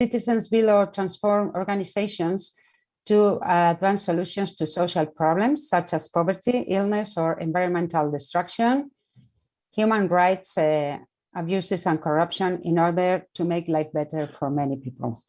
citizens build or transform organizations to advance solutions to social problems such as poverty, illness, or environmental destruction, human rights abuses, and corruption in order to make life better for many people.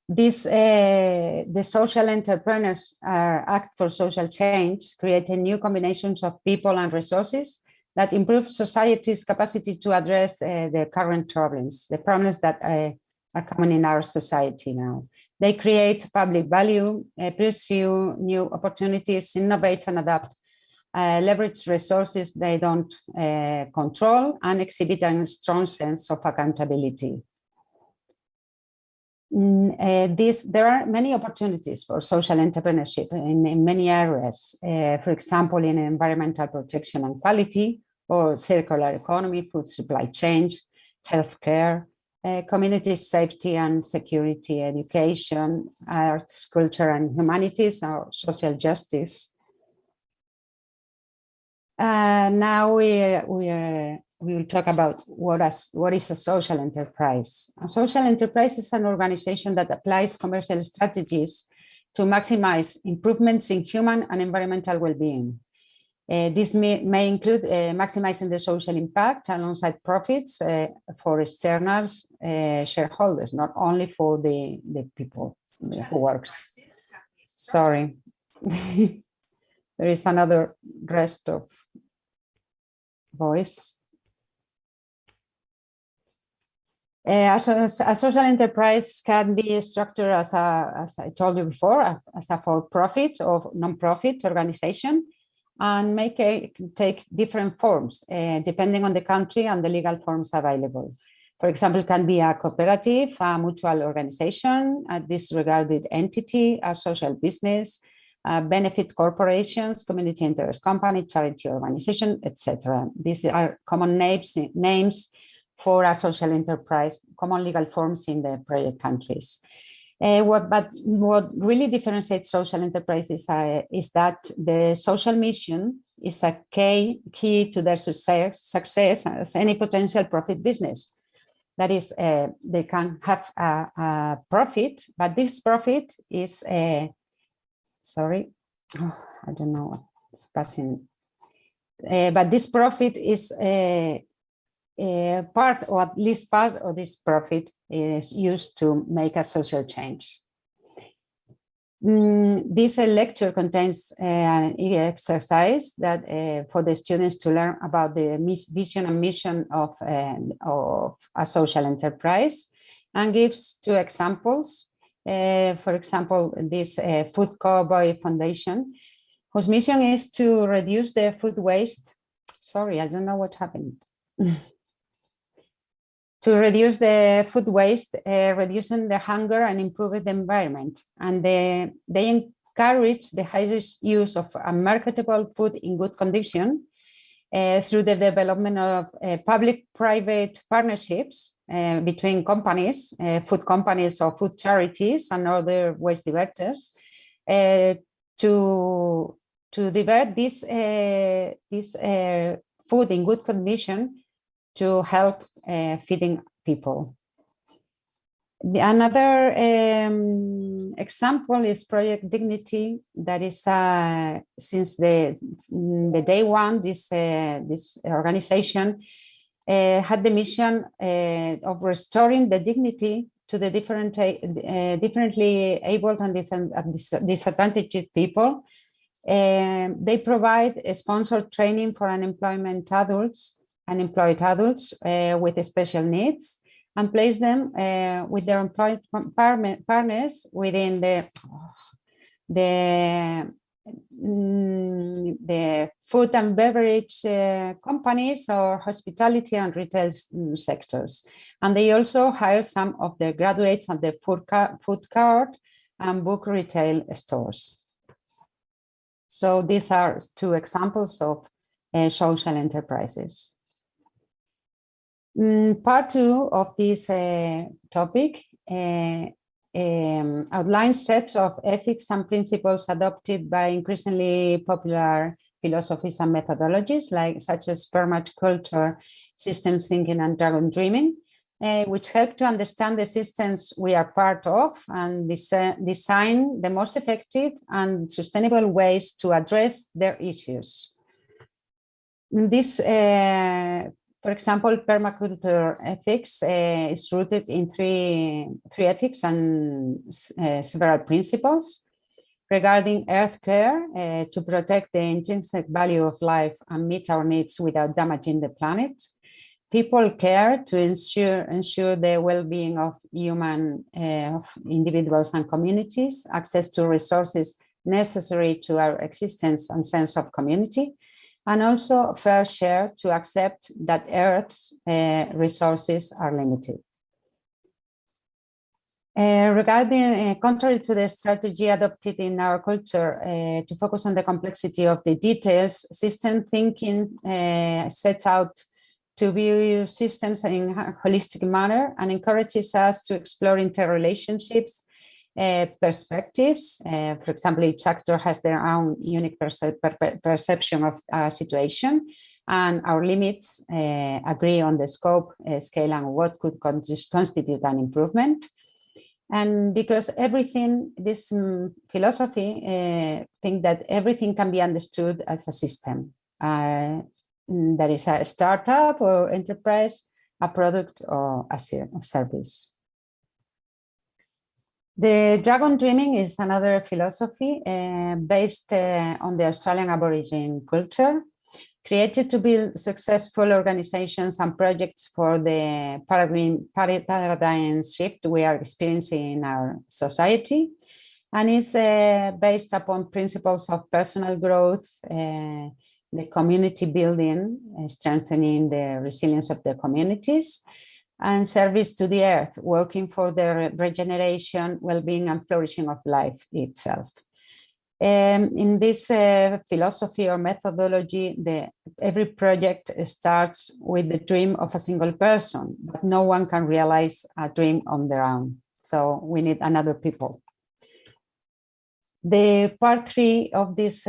The social entrepreneurs act for social change, creating new combinations of people and resources that improve society's capacity to address the current problems, the problems that are common in our society now. They create public value, pursue new opportunities, innovate and adapt, leverage resources they don't control, and exhibit a strong sense of accountability. There are many opportunities for social entrepreneurship in many areas. For example, in environmental protection and quality, or circular economy, food supply chain, healthcare, community safety and security, education, arts, culture and humanities, or social justice. Now we will talk about what is a social enterprise. A social enterprise is an organization that applies commercial strategies to maximize improvements in human and environmental well-being. This may include maximizing the social impact alongside profits for external shareholders, not only for the people who works. Sorry, there is another rest of voice. A social enterprise can be structured as I told you before, as a for-profit or non-profit organization, and may take different forms depending on the country and the legal forms available. For example, it can be a cooperative, a mutual organization, a disregarded entity, a social business, benefit corporations, community interest company, charity organization, etc. These are common names for a social enterprise, common legal forms in the project countries. But what really differentiates social enterprises is that the social mission is a key to their success as any potential profit business. That is, they can have a profit, but this profit is sorry, I don't know what's passing. But this profit is part, or at least part of this profit is used to make a social change. This lecture contains an exercise that for the students to learn about the vision and mission of a social enterprise, and gives two examples. For example, this Food Cowboy Foundation, whose mission is to reduce the food waste. Sorry, I don't know what happened. To reduce the food waste, reducing the hunger and improving the environment. And they encourage the highest use of marketable food in good condition through the development of public-private partnerships between companies, food companies or food charities and other waste diverters to divert this food in good condition to help feeding people. Another example is Project Dignity, that is since the day one, this organization had the mission of restoring the dignity to the differently abled and disadvantaged people. They provide sponsored training for unemployed adults with special needs, and place them with their employed partners within the food and beverage companies or hospitality and retail sectors. And they also hire some of their graduates at the food cart and book retail stores. So these are two examples of social enterprises. Part two of this topic outlines sets of ethics and principles adopted by increasingly popular philosophies and methodologies, such as permaculture, systems thinking, and dragon dreaming, which help to understand the systems we are part of and design the most effective and sustainable ways to address their issues. This, for example, permaculture ethics is rooted in three ethics and several principles. Regarding earth care, to protect the intrinsic value of life and meet our needs without damaging the planet. People care to ensure the well-being of of individuals and communities, access to resources necessary to our existence and sense of community, and also fair share to accept that Earth's resources are limited. Regarding, contrary to the strategy adopted in our culture to focus on the complexity of the details, system thinking sets out to view systems in a holistic manner and encourages us to explore interrelationships, perspectives. For example, each actor has their own unique perception of a situation, and our limits agree on the scope, scale, and what could constitute an improvement. And because everything, this philosophy think that everything can be understood as a system. That is a startup or enterprise, a product or a service. The dragon dreaming is another philosophy based on the Australian Aborigine culture, created to build successful organizations and projects for the paradigm shift we are experiencing in our society, and is based upon principles of personal growth, the community building, strengthening the resilience of the communities, and service to the earth, working for the regeneration, well-being, and flourishing of life itself. In this philosophy or methodology, every project starts with the dream of a single person, but no one can realize a dream on their own. So we need another people. The part 3 of this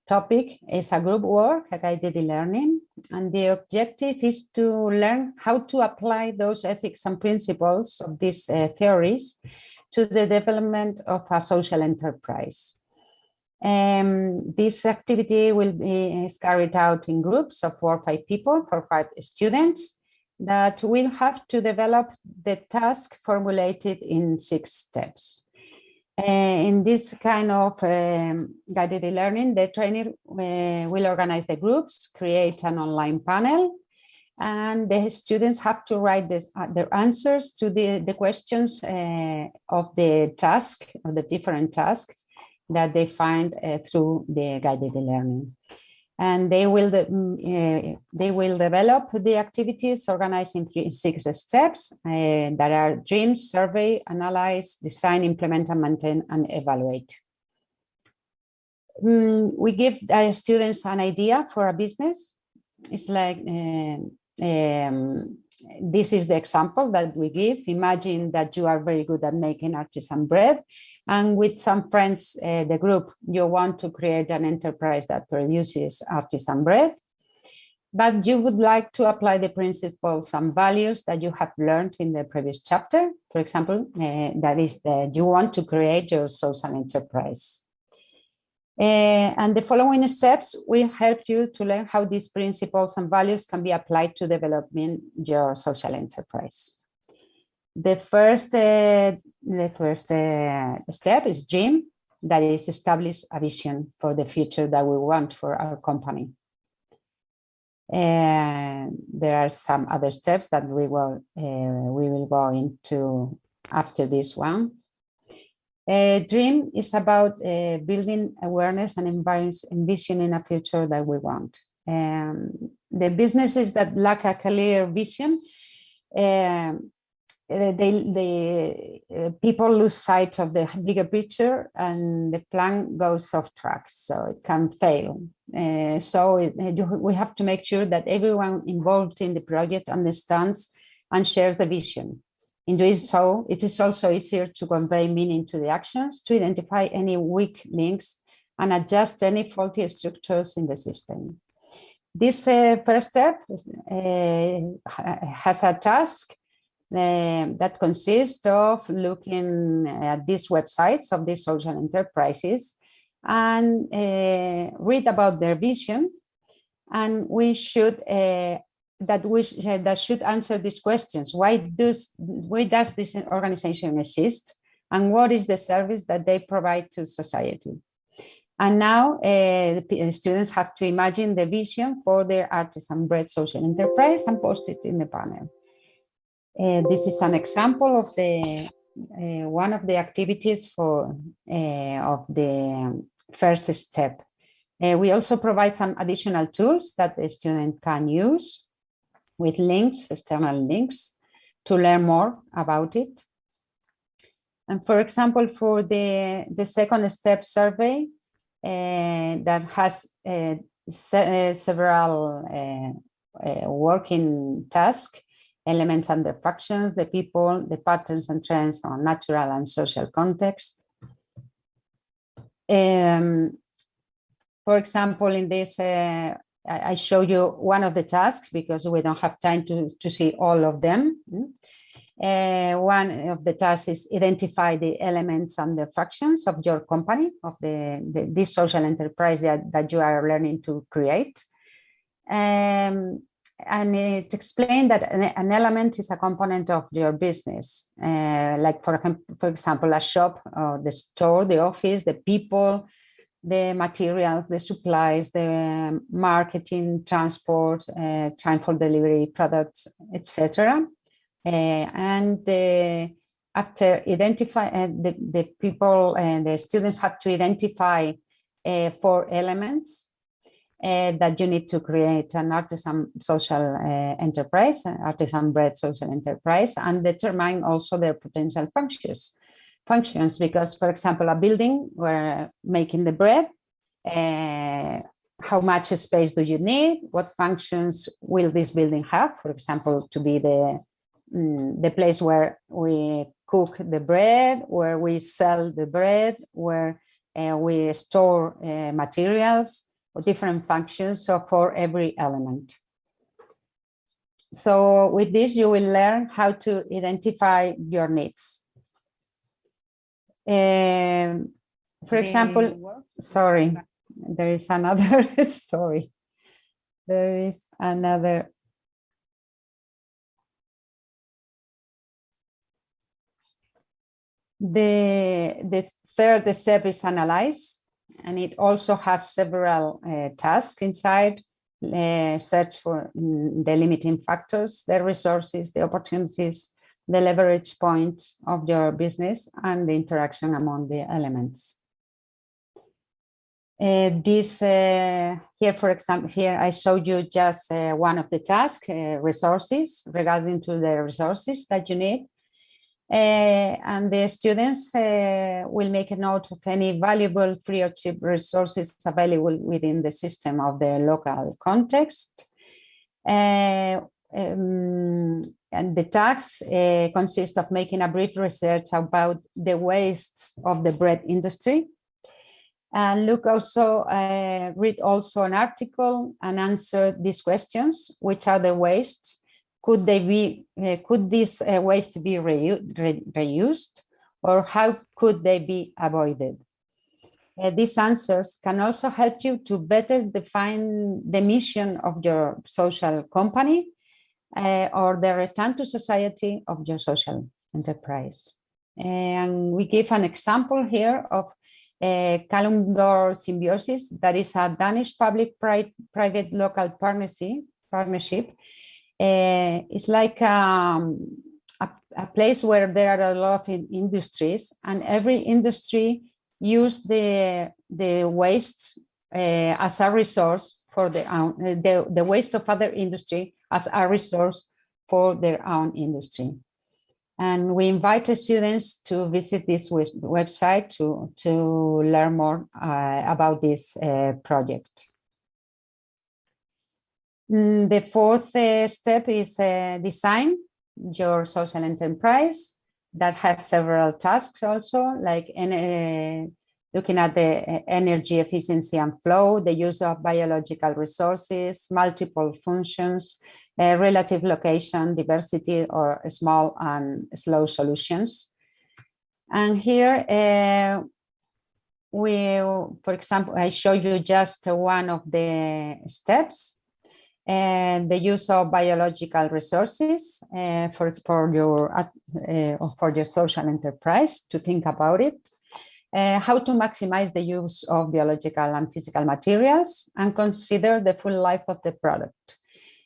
topic is a group work, a guided learning, and the objective is to learn how to apply those ethics and principles of these theories to the development of a social enterprise. This activity is carried out in groups of 4 or 5 people, 4 or 5 students, that will have to develop the task formulated in 6 steps. In this kind of guided learning, the trainer will organize the groups, create an online panel, and the students have to write their answers to the questions of the task, of the different tasks that they find through the guided learning. And they will develop the activities organized in 6 steps that are dream, survey, analyze, design, implement, and maintain, and evaluate. We give students an idea for a business. It's like, this is the example that we give. Imagine that you are very good at making artisan bread, and with some friends, the group, you want to create an enterprise that produces artisan bread, but you would like to apply the principles and values that you have learned in the previous chapter. For example, that is that you want to create your social enterprise. And the following steps will help you to learn how these principles and values can be applied to developing your social enterprise. The first step is dream, that is establish a vision for the future that we want for our company. And there are some other steps that we will go into after this one. Dream is about building awareness and envisioning a future that we want. The businesses that lack a clear vision, people lose sight of the bigger picture, and the plan goes off track, so it can fail. We have to make sure that everyone involved in the project understands and shares the vision. In doing so, it is also easier to convey meaning to the actions, to identify any weak links, and adjust any faulty structures in the system. This first step has a task that consists of looking at these websites of these social enterprises and read about their vision. And we should that should answer these questions. Why does this organization exist? And what is the service that they provide to society? And now the students have to imagine the vision for their artisan bread social enterprise and post it in the panel. This is an example of the one of the activities for of the first step. We also provide some additional tools that the student can use with links, external links, to learn more about it. And for example, for the second step survey that has several working tasks, elements and their functions, the people, the patterns and trends on natural and social context. For example, in this, I show you one of the tasks because we don't have time to see all of them. One of the tasks is identify the elements and the functions of your company, of this social enterprise that you are learning to create. And it explains that an element is a component of your business, like for example, a shop, or the store, the office, the people, the materials, the supplies, the marketing, transport, time for delivery, products, etc. After identify the people and the students have to identify 4 elements that you need to create an artisan social enterprise, artisan bread social enterprise, and determine also their potential functions, because, for example, a building where making the bread, how much space do you need? What functions will this building have? For example, to be the place where we cook the bread, where we sell the bread, where we store materials, or different functions for every element. So with this, you will learn how to identify your needs. For example, sorry, there is another, sorry, there is another. The third step is analyze, and it also has several tasks inside. Search for the limiting factors, the resources, the opportunities, the leverage points of your business, and the interaction among the elements. Here, for example, here I showed you just one of the tasks, resources, regarding to the resources that you need. And the students will make a note of any valuable free or cheap resources available within the system of their local context. And the tasks consist of making a brief research about the waste of the bread industry. And read also an article and answer these questions: which are the wastes? Could this waste be reused, or how could they be avoided? These answers can also help you to better define the mission of your social company or the return to society of your social enterprise. And we give an example here of Kalundor Symbiosis, that is a Danish public-private local partnership. It's like a place where there are a lot of industries, and every industry use the waste as a resource for the waste of other industry as a resource for their own industry. And we invite the students to visit this website to learn more about this project. The fourth step is design your social enterprise. That has several tasks also, like looking at the energy efficiency and flow, the use of biological resources, multiple functions, relative location, diversity, or small and slow solutions. And here, for example, I show you just one of the steps, and the use of biological resources for your social enterprise to think about it. How to maximize the use of biological and physical materials and consider the full life of the product.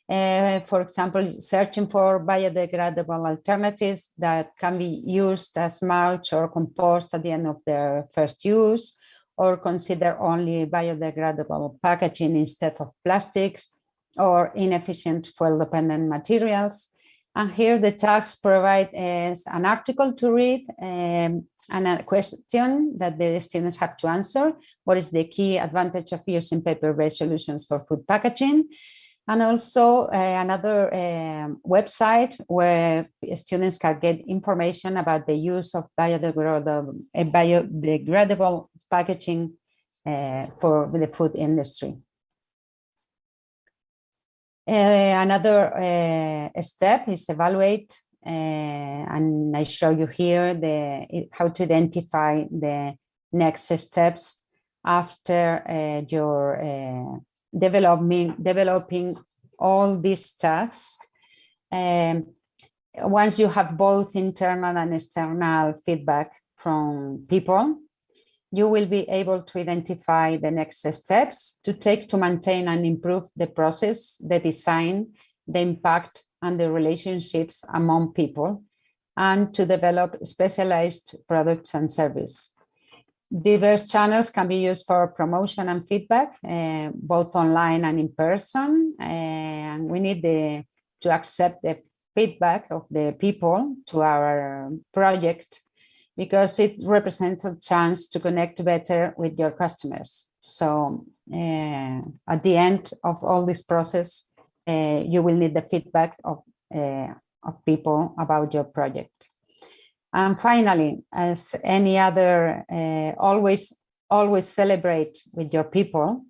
For example, searching for biodegradable alternatives that can be used as mulch or compost at the end of their first use, or consider only biodegradable packaging instead of plastics or inefficient fuel-dependent materials. And here the task provides an article to read and a question that the students have to answer. What is the key advantage of using paper-based solutions for food packaging? And also another website where students can get information about the use of biodegradable packaging for the food industry. Another step is evaluate, and I show you here how to identify the next steps after your developing all these tasks. Once you have both internal and external feedback from people, you will be able to identify the next steps to take to maintain and improve the process, the design, the impact, and the relationships among people, and to develop specialized products and services. Diverse channels can be used for promotion and feedback, both online and in person. And we need to accept the feedback of the people to our project, because it represents a chance to connect better with your customers. So at the end of all this process, you will need the feedback of people about your project. And finally, as any other, always celebrate with your people,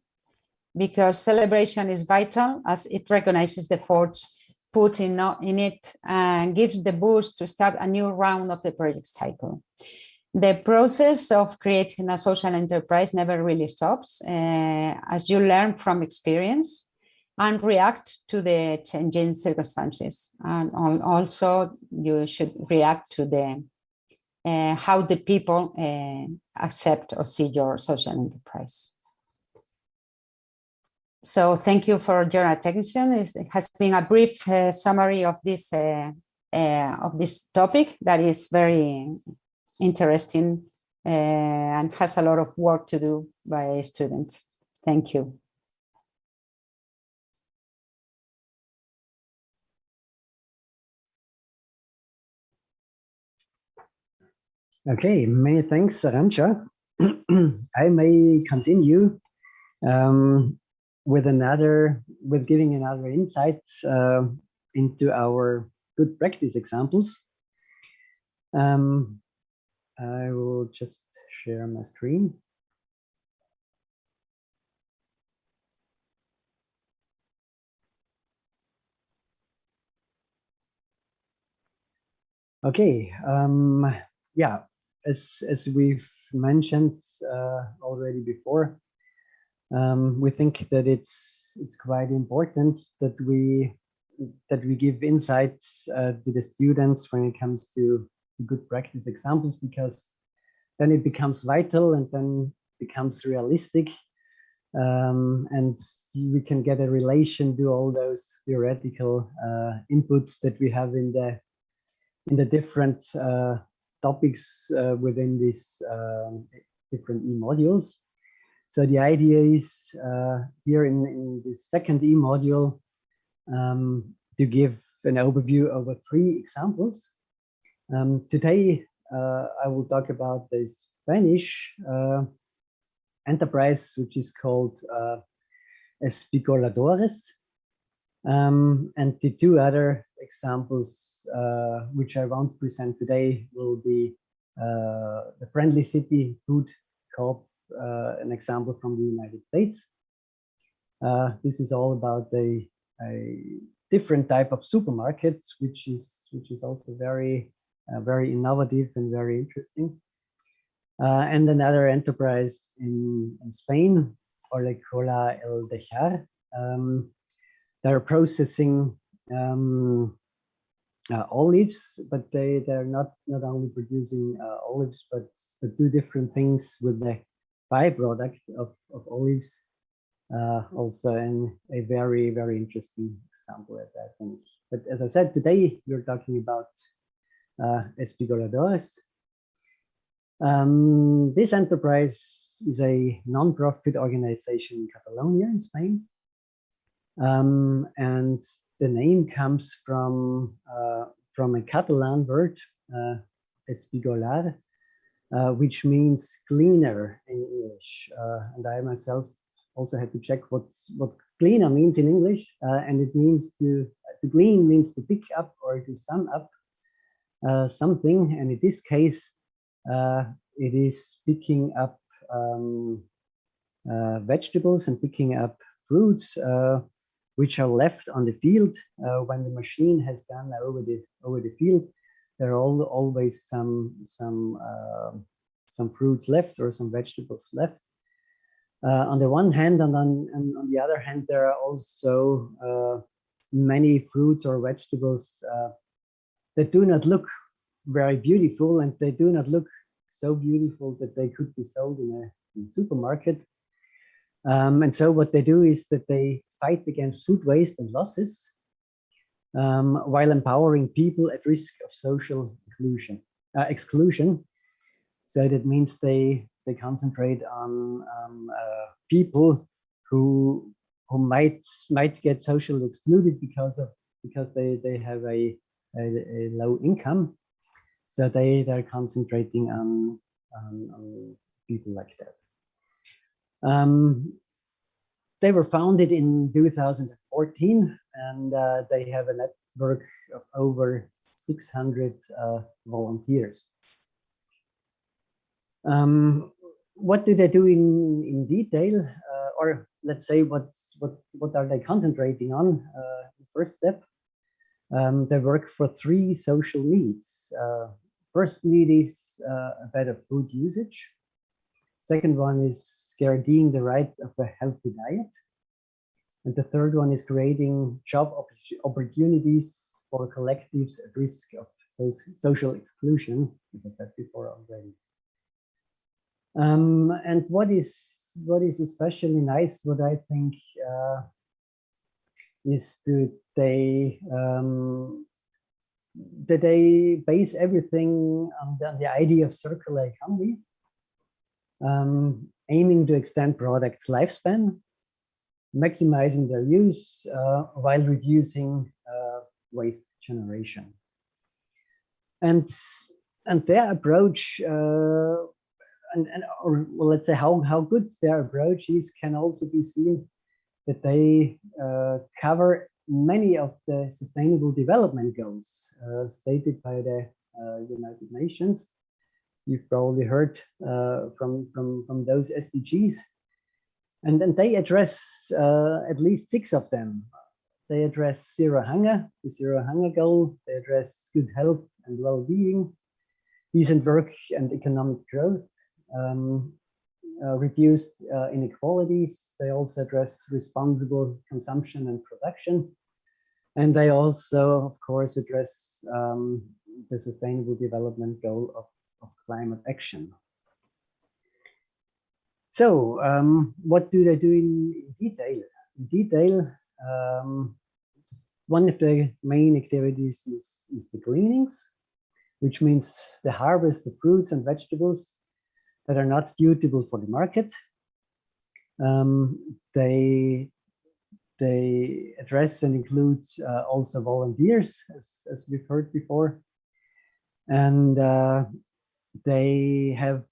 because celebration is vital as it recognizes the efforts put in it and gives the boost to start a new round of the project cycle. The process of creating a social enterprise never really stops, as you learn from experience and react to the changing circumstances. And also you should react to the how the people accept or see your social enterprise. So thank you for your attention. It has been a brief summary of this topic that is very interesting and has a lot of work to do by students. Thank you. Okay, many thanks, Arantxa. I may continue with giving another insight into our good practice examples. I will just share my screen. Okay, yeah, as we've mentioned already before, we think that it's quite important that we give insights to the students when it comes to good practice examples, because then it becomes vital and then becomes realistic, and we can get a relation to all those theoretical inputs that we have in the different topics within these different e-modules. So the idea is here in the second e-module to give an overview over 3 examples. Today I will talk about the Spanish enterprise, which is called Espigoladores, and the 2 other examples which I want to present today will be the Friendly City Food Co-op an example from the United States. This is all about a different type of supermarket, which is also very innovative and very interesting. And another enterprise in Spain, Olecola El Dejar. They're processing olives, but they're not only producing olives, but do different things with the byproduct of olives. Also a very interesting example, as I think. But as I said, today we're talking about Espigoladores. This enterprise is a non-profit organization in Catalonia in Spain. And the name comes from a Catalan word, espigolar, which means gleaner in English. And I myself also had to check what gleaner means in English, and it means to glean means to pick up or to sum up something. And in this case, it is picking up vegetables and picking up fruits which are left on the field when the machine has gone over the field. There are always some fruits left or some vegetables left. On the one hand, and on the other hand, there are also many fruits or vegetables that do not look very beautiful, and they do not look so beautiful that they could be sold in a supermarket. And so what they do is that they fight against food waste and losses while empowering people at risk of social exclusion. So that means they concentrate on people who might get socially excluded because they have a low income. So they're concentrating on people like that. They were founded in 2014, and they have a network of over 600 volunteers. What do they do in detail, or let's say what are they concentrating on? The first step, they work for 3 social needs. First need is a better food usage. Second one is guaranteeing the right of a healthy diet. And the third one is creating job opportunities for collectives at risk of social exclusion, as I said before already. And what is especially nice, what I think, is that they base everything on the idea of circular economy, aiming to extend products' lifespan, maximizing their use while reducing waste generation. And their approach, or let's say how good their approach is, can also be seen that they cover many of the sustainable development goals stated by the United Nations. You've probably heard from those SDGs, and then they address at least 6 of them. They address zero hunger, the zero hunger goal. They address good health and well-being, decent work and economic growth, reduced inequalities. They also address responsible consumption and production. And they also, of course, address the sustainable development goal of climate action. So what do they do in detail? In detail, one of the main activities is the gleanings, which means the harvest of fruits and vegetables that are not suitable for the market. They address and include also volunteers, as we've heard before. And they have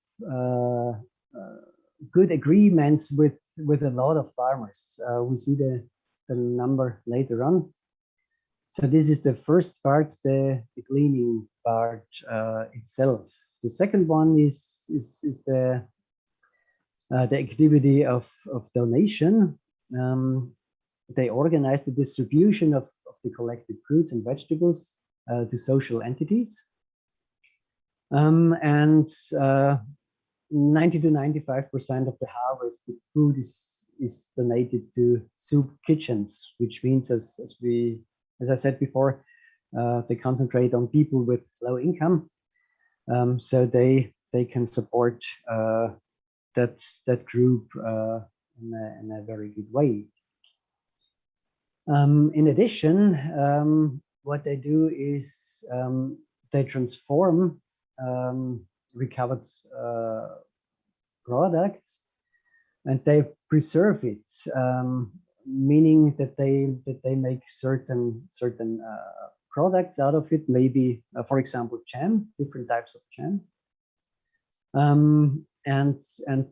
good agreements with a lot of farmers. We see the number later on. So this is the first part, the gleaning part itself. The second one is the the activity of donation. They organize the distribution of the collected fruits and vegetables to social entities. And 90 to 95% of the harvested food is donated to soup kitchens, which means, as I said before, they concentrate on people with low income, so they can support that group in a very good way. In addition, what they do is they transform recovered products and they preserve it, meaning that they make certain products out of it, maybe for example jam, different types of jam, and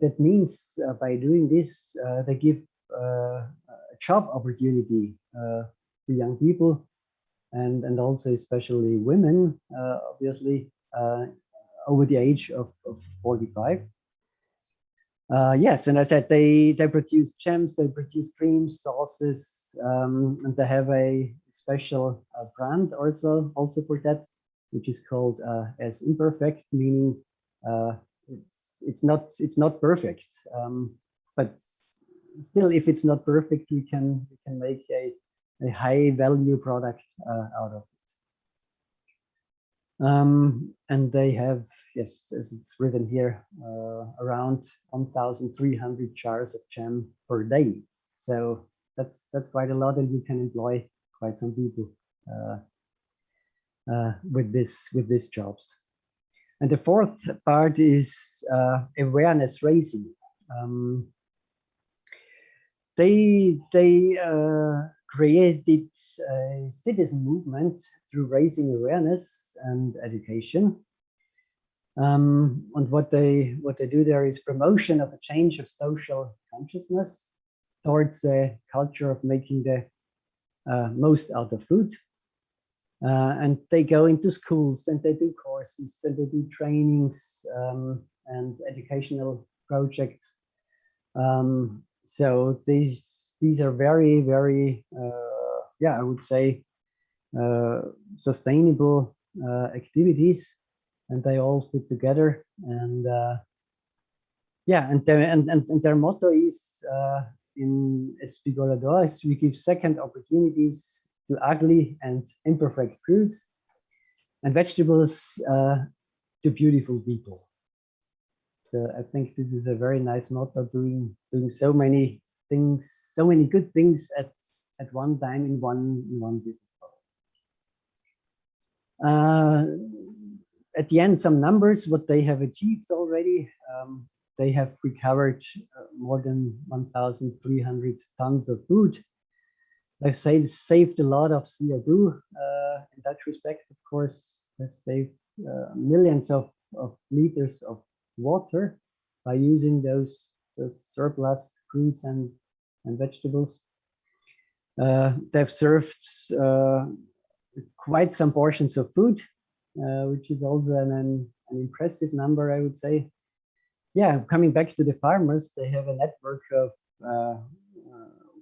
that means by doing this they give a job opportunity to young people and also especially women, obviously over the age of 45. Yes, and I said they produce jams, they produce creams, sauces, and they have a special brand also for that, which is called as imperfect, meaning it's not perfect, but still, if it's not perfect, we can make a high value product out of it. And they have, yes, as it's written here, around 1,300 jars of jam per day. So that's quite a lot, and you can employ quite some people with these jobs. And the fourth part is awareness raising. They created a citizen movement through raising awareness and education. And what they do there is promotion of a change of social consciousness towards a culture of making the most out of food. And they go into schools and they do courses and they do trainings and educational projects. So these are very, very, I would say, sustainable activities, and they all fit together. And and their motto is in Espigolador, we give second opportunities to ugly and imperfect fruits and vegetables to beautiful people. So I think this is a very nice motto, doing so many things, so many good things at one time in one business model. At the end, some numbers, what they have achieved already. They have recovered more than 1,300 tons of food. They've saved a lot of CO2 in that respect, of course. They've saved millions of liters of water by using those surplus fruits and vegetables. They've served quite some portions of food, which is also an impressive number, I would say. Yeah, coming back to the farmers, they have a network of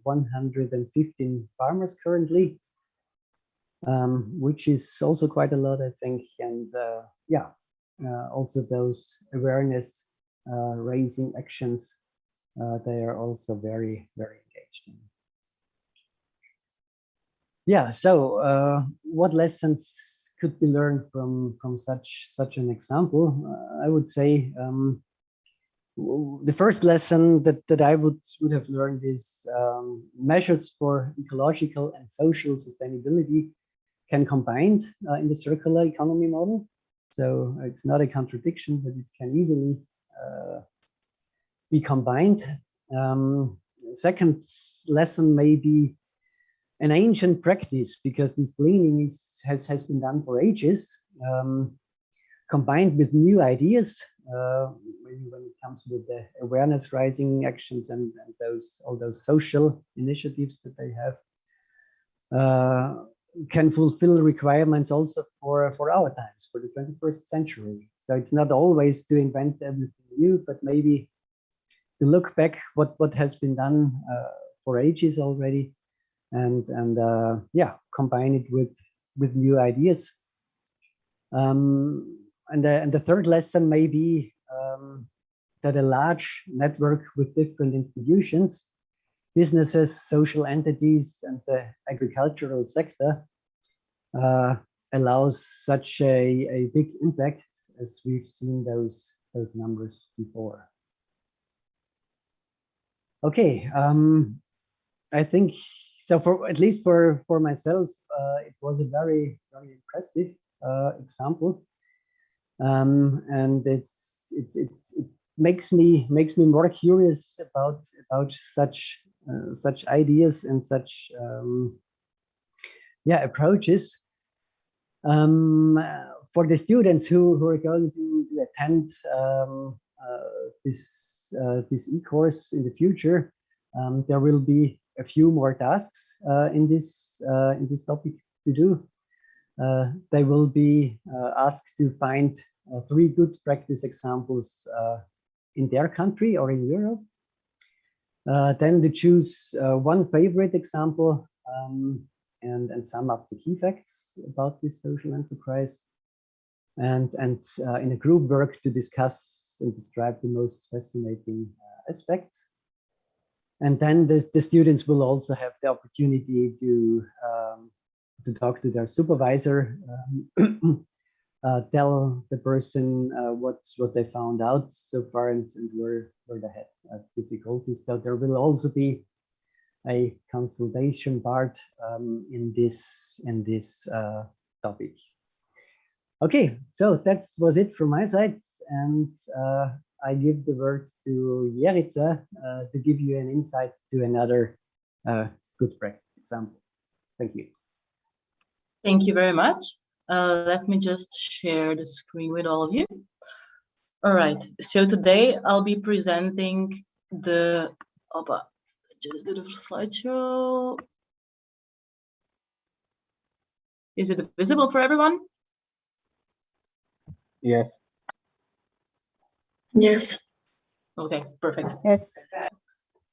115 farmers currently, which is also quite a lot, I think. And also those awareness raising actions, they are also very, very engaged in. Yeah, so what lessons could be learned from such an example? I would say the first lesson that I would have learned is measures for ecological and social sustainability can combine in the circular economy model. So it's not a contradiction, but it can easily be combined. Second lesson may be an ancient practice, because this cleaning has been done for ages, combined with new ideas, maybe when it comes with the awareness raising actions and all those social initiatives that they have, can fulfill requirements also for our times, for the 21st century. So it's not always to invent everything new, but maybe look back what has been done for ages already, and yeah, combine it with new ideas. And the third lesson may be that a large network with different institutions, businesses, social entities, and the agricultural sector allows such a big impact, as we've seen those numbers before. Okay, I think so. For at least for myself, it was a very impressive example, and it makes me more curious about such ideas and such yeah, approaches. For the students who are going to attend this e-course in the future, there will be a few more tasks in this topic to do. They will be asked to find 3 good practice examples in their country or in Europe. Then to choose 1 favorite example and sum up the key facts about this social enterprise, and in a group work to discuss and describe the most fascinating aspects. And then the students will also have the opportunity to talk to their supervisor, tell the person what they found out so far and where they had difficulties. So there will also be a consultation part in this topic. Okay, so that was it from my side, and I give the word to Jerica to give you an insight to another good practice example. Thank you. Thank you very much. Let me just share the screen with all of you. All right, so today I'll be presenting the, just do the slideshow. Is it visible for everyone? Yes. Yes. Okay, perfect. Yes.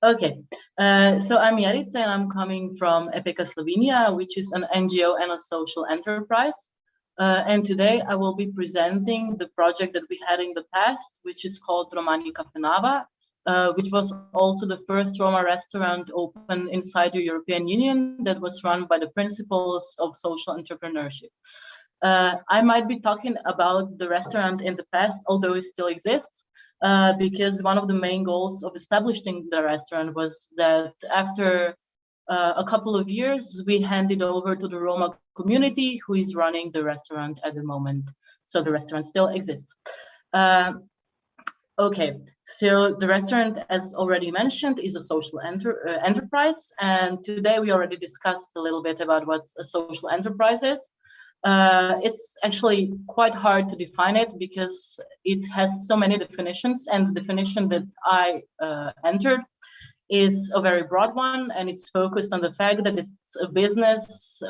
Okay, so I'm Jerica and I'm coming from Epica Slovenia, which is an NGO and a social enterprise. And today I will be presenting the project that we had in the past, which is called Romani Cafenava, which was also the first Roma restaurant open inside the European Union that was run by the principles of social entrepreneurship. I might be talking about the restaurant in the past, although it still exists, because one of the main goals of establishing the restaurant was that after a couple of years, we handed over to the Roma community who is running the restaurant at the moment. So the restaurant still exists. Okay, so the restaurant, as already mentioned, is a social enterprise. And today we already discussed a little bit about what a social enterprise is. It's actually quite hard to define it because it has so many definitions, and the definition that I entered is a very broad one, and it's focused on the fact that it's a business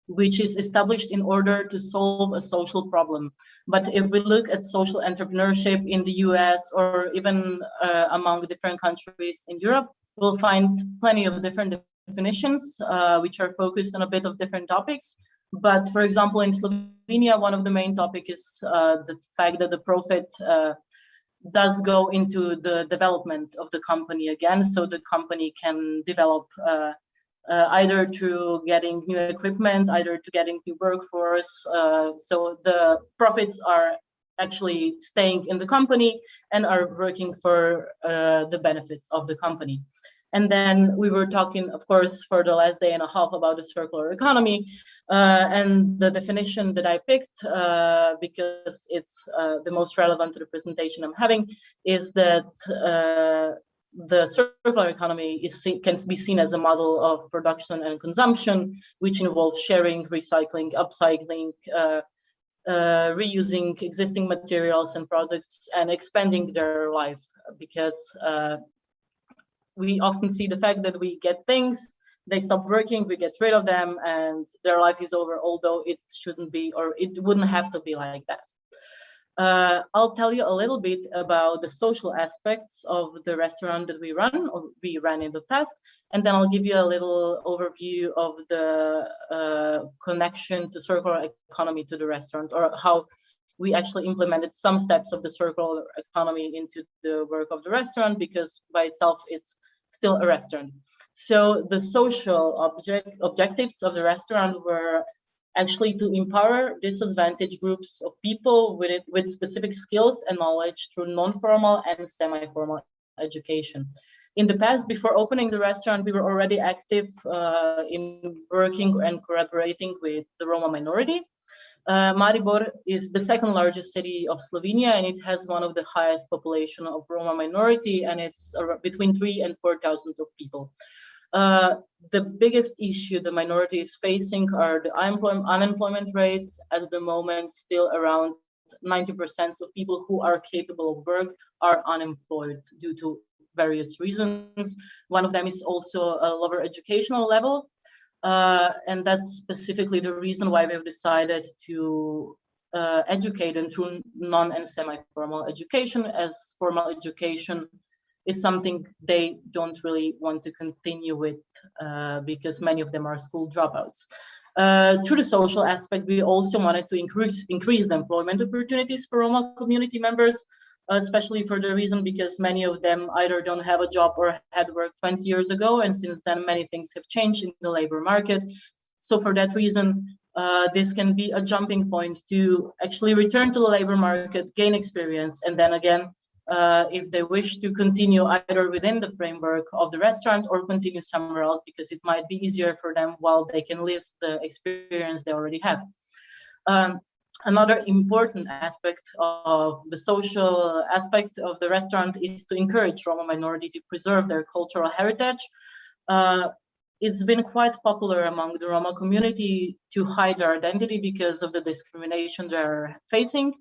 which is established in order to solve a social problem. But if we look at social entrepreneurship in the US or even among different countries in Europe, we'll find plenty of different definitions which are focused on a bit of different topics. But for example, in Slovenia, one of the main topics is the fact that the profit does go into the development of the company again, so the company can develop either through getting new equipment, either to getting new workforce. So the profits are actually staying in the company and are working for the benefits of the company. And then we were talking, of course, for the last day and a half about the circular economy. And the definition that I picked, because it's the most relevant to the presentation I'm having, is that the circular economy can be seen as a model of production and consumption, which involves sharing, recycling, upcycling, reusing existing materials and products and expanding their life, because we often see the fact that we get things, they stop working, we get rid of them, and their life is over, although it shouldn't be, or it wouldn't have to be like that. I'll tell you a little bit about the social aspects of the restaurant that we run, or we ran in the past, and then I'll give you a little overview of the connection to circular economy to the restaurant, or how we actually implemented some steps of the circular economy into the work of the restaurant, because by itself it's still a restaurant. So the social objectives of the restaurant were actually to empower disadvantaged groups of people with specific skills and knowledge through non-formal and semi-formal education. In the past, before opening the restaurant, we were already active in working and collaborating with the Roma minority. Maribor is the second largest city of Slovenia, and it has one of the highest population of Roma minority, and it's between 3,000 and 4,000 of people. The biggest issue the minority is facing are the unemployment rates. At the moment, still around 90% of people who are capable of work are unemployed due to various reasons. One of them is also a lower educational level. And that's specifically the reason why we've decided to educate them through non and semi-formal education, as formal education is something they don't really want to continue with because many of them are school dropouts. Through the social aspect, we also wanted to increase the employment opportunities for Roma community members, especially for the reason because many of them either don't have a job or had worked 20 years ago, and since then many things have changed in the labor market. So for that reason, this can be a jumping point to actually return to the labor market, gain experience, and then again, if they wish to continue either within the framework of the restaurant or continue somewhere else, because it might be easier for them while they can list the experience they already have. Another important aspect of the social aspect of the restaurant is to encourage Roma minority to preserve their cultural heritage. It's been quite popular among the Roma community to hide their identity because of the discrimination they're facing.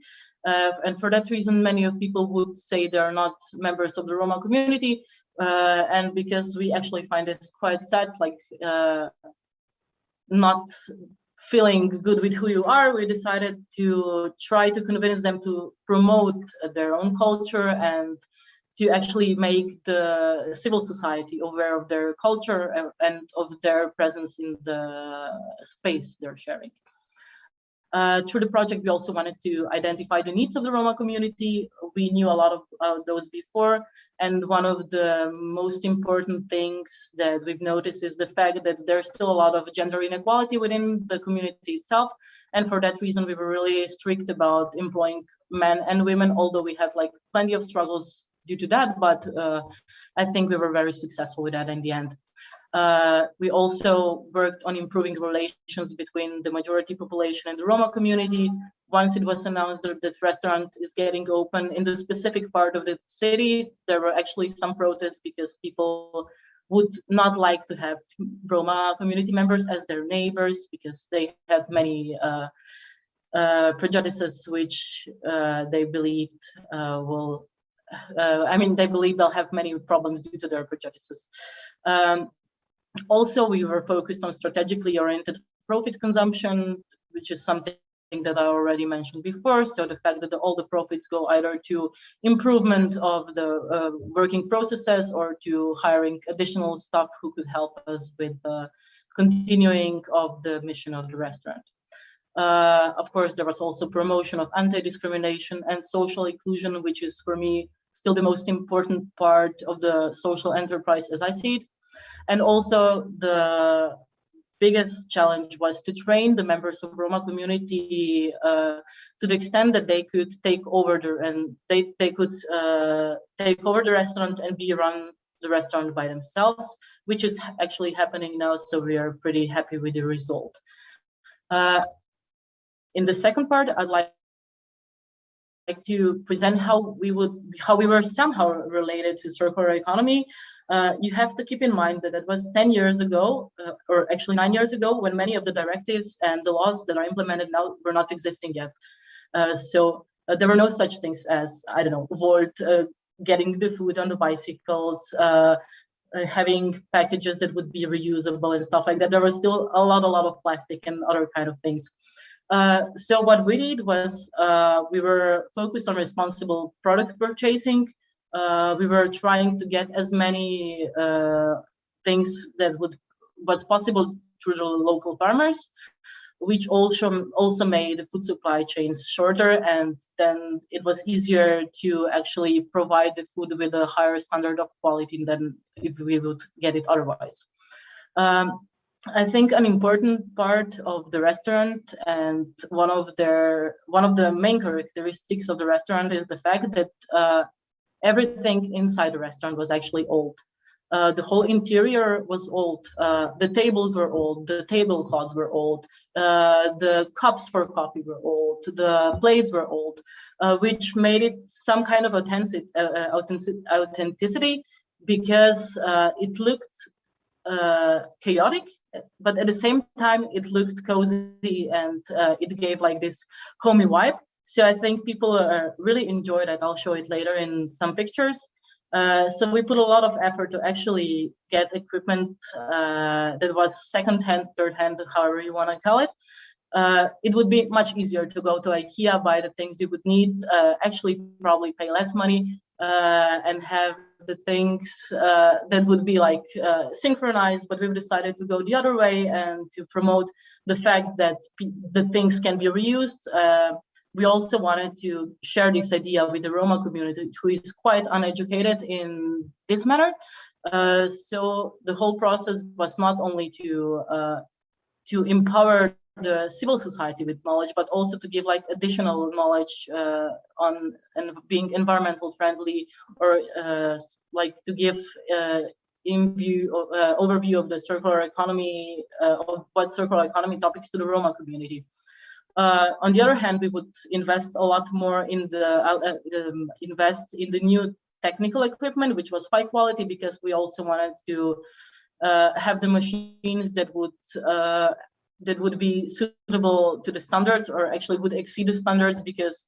And for that reason, many of people would say they're not members of the Roma community. And because we actually find this quite sad, like not feeling good with who you are, we decided to try to convince them to promote their own culture and to actually make the civil society aware of their culture and of their presence in the space they're sharing. Through the project, we also wanted to identify the needs of the Roma community. We knew a lot of those before, and one of the most important things that we've noticed is the fact that there's still a lot of gender inequality within the community itself, and for that reason, we were really strict about employing men and women, although we have like plenty of struggles due to that, but I think we were very successful with that in the end. We also worked on improving relations between the majority population and the Roma community. Once it was announced that this restaurant is getting open in the specific part of the city, there were actually some protests because people would not like to have Roma community members as their neighbors because they had many prejudices which they believed they believe they'll have many problems due to their prejudices. Also, we were focused on strategically oriented profit consumption, which is something that I already mentioned before. So the fact that all the profits go either to improvement of the working processes or to hiring additional staff who could help us with the continuing of the mission of the restaurant. Of course, there was also promotion of anti-discrimination and social inclusion, which is for me still the most important part of the social enterprise as I see it. And also the biggest challenge was to train the members of Roma community to the extent that they could take over the restaurant and run the restaurant by themselves, which is actually happening now. So we are pretty happy with the result. In the second part, I'd like to present how we were somehow related to circular economy. You have to keep in mind that it was 10 years ago, or actually 9 years ago, when many of the directives and the laws that are implemented now were not existing yet. So there were no such things as, I don't know, avoid getting the food on the bicycles, having packages that would be reusable and stuff like that. There was still a lot of plastic and other kind of things. So what we did was we were focused on responsible product purchasing. We were trying to get as many things that was possible through the local farmers, which also made the food supply chains shorter, and then it was easier to actually provide the food with a higher standard of quality than if we would get it otherwise. I think an important part of the restaurant and one of the main characteristics of the restaurant is the fact that everything inside the restaurant was actually old. The whole interior was old. The tables were old. The tablecloths were old. The cups for coffee were old. The plates were old, which made it some kind of authenticity because it looked chaotic, but at the same time it looked cozy and it gave like this homey vibe. So I think people really enjoyed it. I'll show it later in some pictures. So we put a lot of effort to actually get equipment that was second-hand, third-hand, however you want to call it. It would be much easier to go to IKEA, buy the things you would need, actually probably pay less money and have the things that would be like synchronized, but we've decided to go the other way and to promote the fact that the things can be reused. We also wanted to share this idea with the Roma community, who is quite uneducated in this matter. So the whole process was not only to empower the civil society with knowledge, but also to give like additional knowledge on and being environmental friendly, or like to give overview of the circular economy, of what circular economy topics to the Roma community. On the other hand, we would invest a lot more in the new technical equipment, which was high quality, because we also wanted to have the machines that would be suitable to the standards, or actually would exceed the standards, because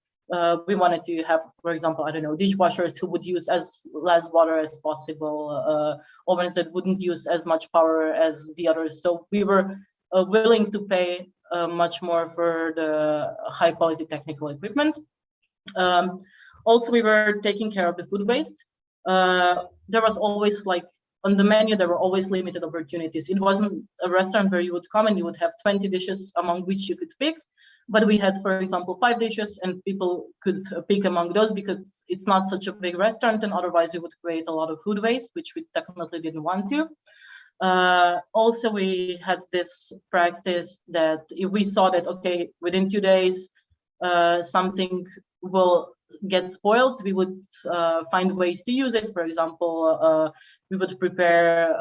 we wanted to have, for example, I don't know, dishwashers who would use as less water as possible, ovens that wouldn't use as much power as the others. So we were willing to pay much more for the high quality technical equipment. Also, we were taking care of the food waste. There was always like, on the menu, there were always limited opportunities. It wasn't a restaurant where you would come and you would have 20 dishes among which you could pick. But we had, for example, 5 dishes, and people could pick among those because it's not such a big restaurant, and otherwise we would create a lot of food waste, which we definitely didn't want to. Also, we had this practice that if we saw that, okay, within 2 days, something will get spoiled, we would find ways to use it. For example, we would prepare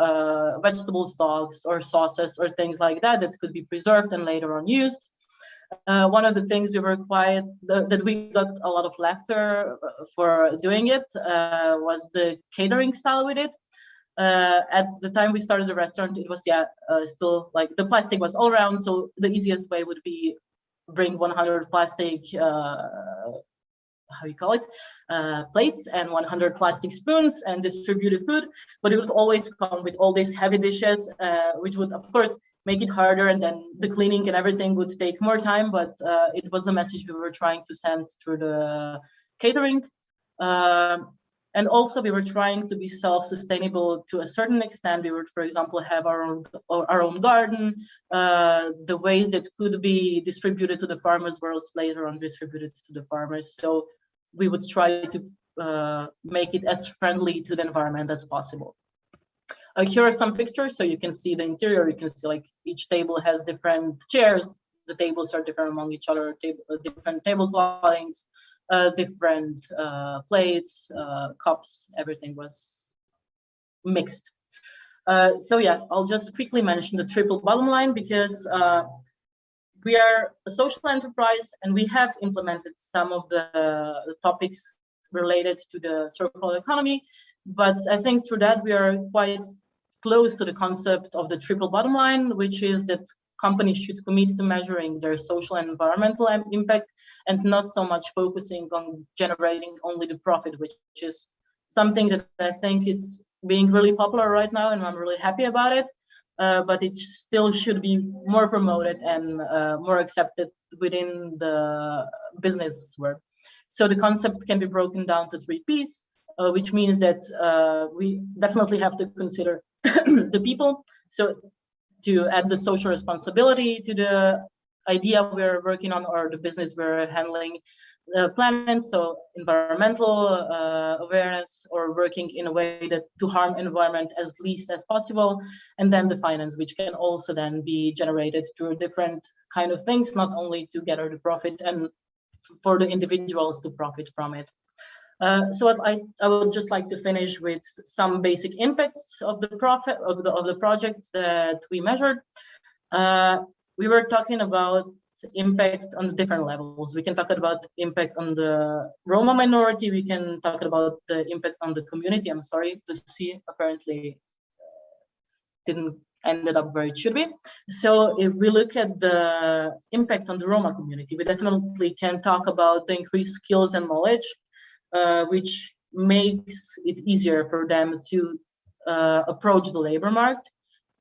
vegetable stocks or sauces or things like that that could be preserved and later on used. One of the things we were that we got a lot of laughter for doing it was the catering style with it. At the time we started the restaurant, it was still like the plastic was all around, so the easiest way would be bring 100 plastic how you call it, plates and 100 plastic spoons and distribute the food, but it would always come with all these heavy dishes, which would of course make it harder, and then the cleaning and everything would take more time, but it was a message we were trying to send through the catering. And also we were trying to be self-sustainable to a certain extent. We would, for example, have our own garden. The waste that could be distributed to the farmers was later on distributed to the farmers. So we would try to make it as friendly to the environment as possible. Here are some pictures, so you can see the interior. You can see like each table has different chairs. The tables are different among each other, different tablecloths, different plates, cups, everything was mixed. So yeah, I'll just quickly mention the triple bottom line, because we are a social enterprise and we have implemented some of the topics related to the circular economy, but I think through that we are quite close to the concept of the triple bottom line, which is that companies should commit to measuring their social and environmental impact, and not so much focusing on generating only the profit, which is something that I think it's being really popular right now, and I'm really happy about it. but it still should be more promoted and more accepted within the business world. So the concept can be broken down to 3 P's, which means that we definitely have to consider the people. So to add the social responsibility to the idea we're working on or the business we're handling, planning, so environmental awareness or working in a way that to harm environment as least as possible, and then the finance, which can also then be generated through different kind of things, not only to gather the profit and for the individuals to profit from it. So I would just like to finish with some basic impacts of the profit of the project that we measured. We were talking about impact on the different levels. We can talk about impact on the Roma minority. We can talk about the impact on the community. I'm sorry to see, apparently didn't ended up where it should be. So if we look at the impact on the Roma community, we definitely can talk about the increased skills and knowledge, which makes it easier for them to approach the labor market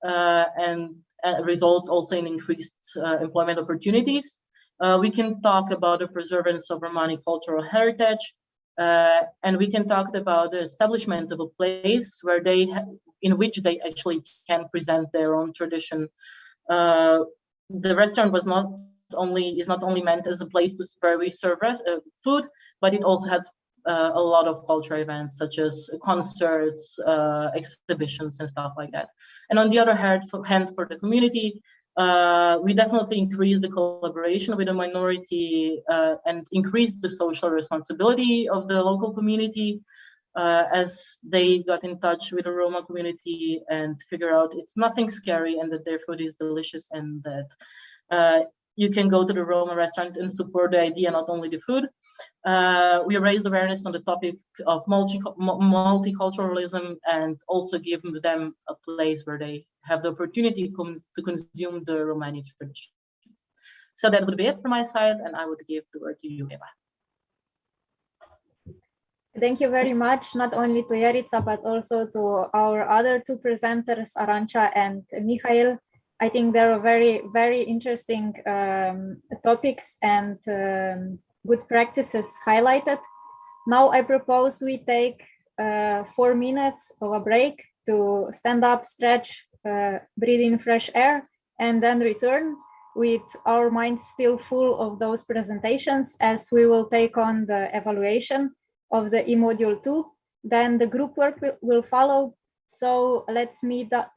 and results also in increased employment opportunities. We can talk about the preservance of Romani cultural heritage, and we can talk about the establishment of a place where in which they actually can present their own tradition. The restaurant is not only meant as a place where we serve food, but it also had a lot of cultural events such as concerts, exhibitions, and stuff like that. And on the other hand, for the community, we definitely increased the collaboration with the minority and increased the social responsibility of the local community as they got in touch with the Roma community and figure out it's nothing scary and that their food is delicious and that you can go to the Roma restaurant and support the idea, not only the food. We raised awareness on the topic of multiculturalism and also give them a place where they have the opportunity to consume the Romani tradition. So that would be it from my side, and I would give the word to you, Eva. Thank you very much, not only to Jerica, but also to our other 2 presenters, Arancha and Mihail. I think there are very, very interesting topics and good practices highlighted. Now I propose we take 4 minutes of a break to stand up, stretch, breathe in fresh air, and then return with our minds still full of those presentations as we will take on the evaluation of the e-module 2. Then the group work will follow. So let's meet up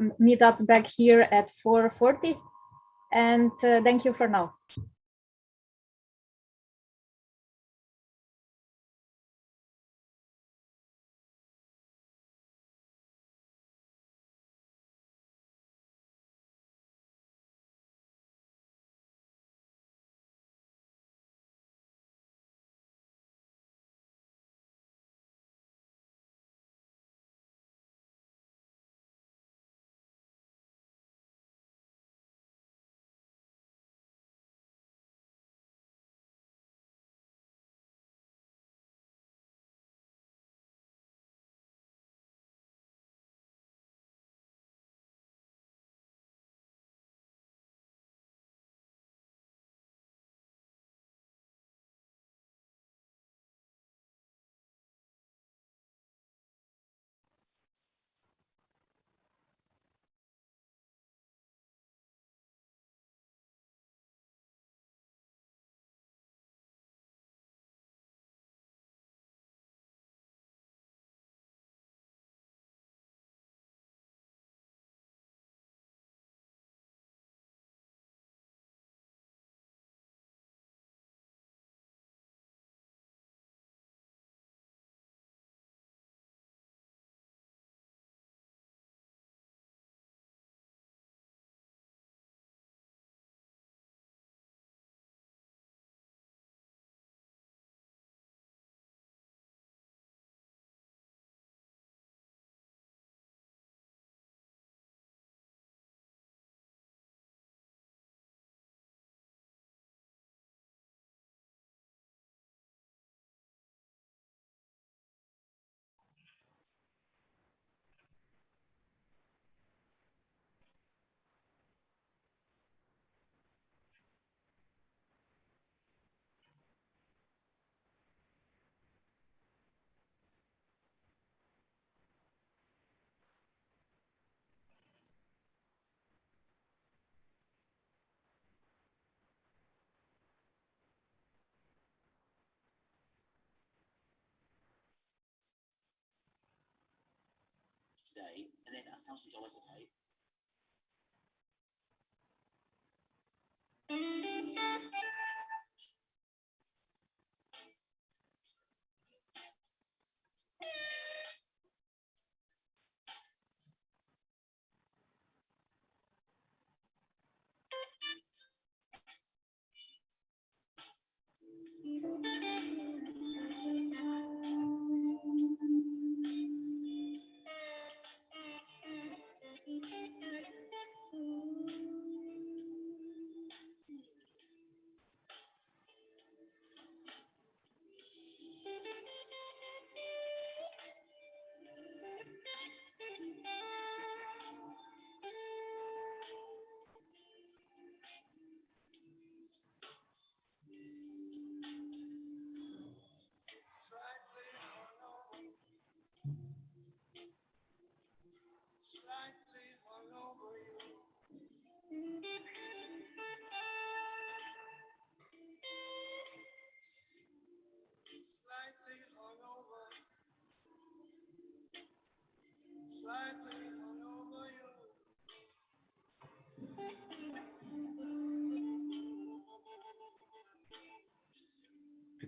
back here at 4:40. And thank you for now. day, and then $1,000 a day.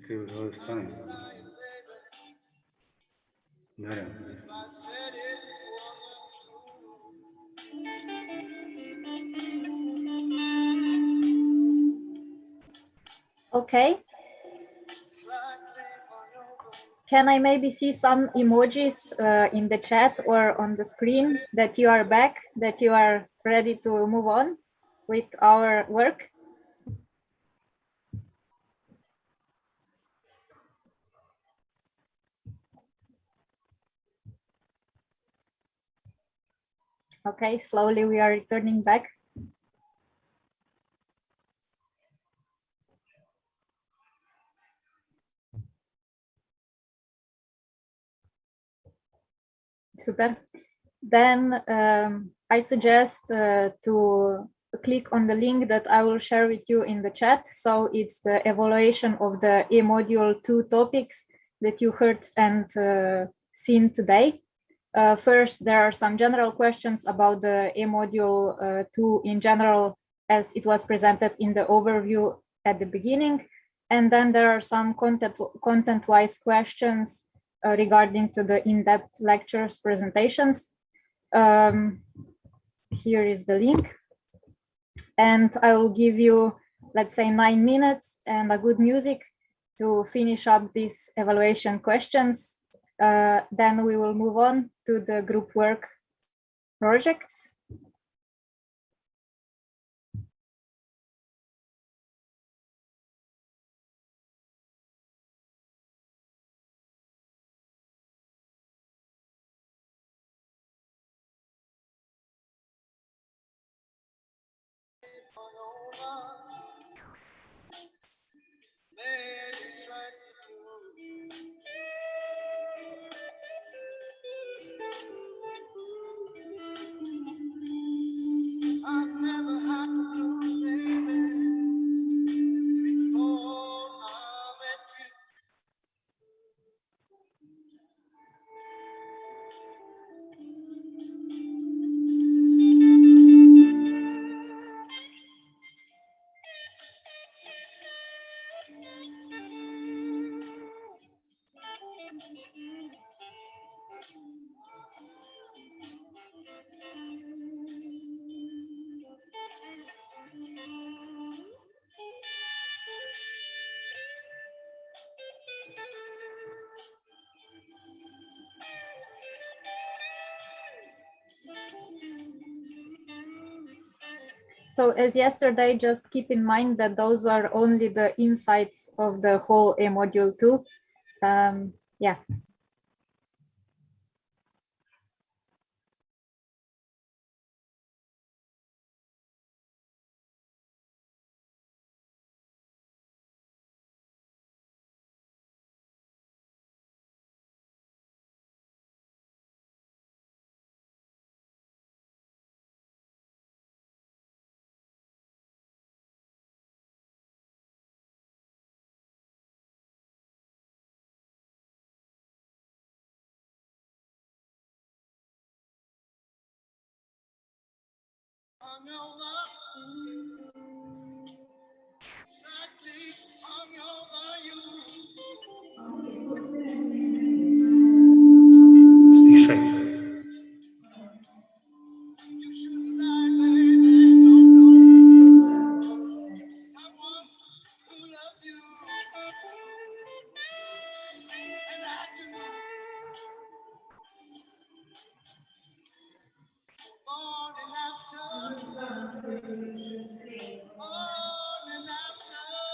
It was funny. Madam. Okay. Can I maybe see some emojis in the chat or on the screen that you are back, that you are ready to move on with our work? Okay, slowly we are returning back. Super. Then I suggest to click on the link that I will share with you in the chat. So it's the evaluation of the e-module 2 topics that you heard and seen today. First, there are some general questions about the e-module 2 in general, as it was presented in the overview at the beginning. And then there are some content-wise questions regarding to the in-depth lectures presentations. Here is the link. And I will give you, let's say, 9 minutes and a good music to finish up these evaluation questions. Then we will move on to the group work projects. So as yesterday, just keep in mind that those were only the insights of the whole module 2. Yeah. Стишай.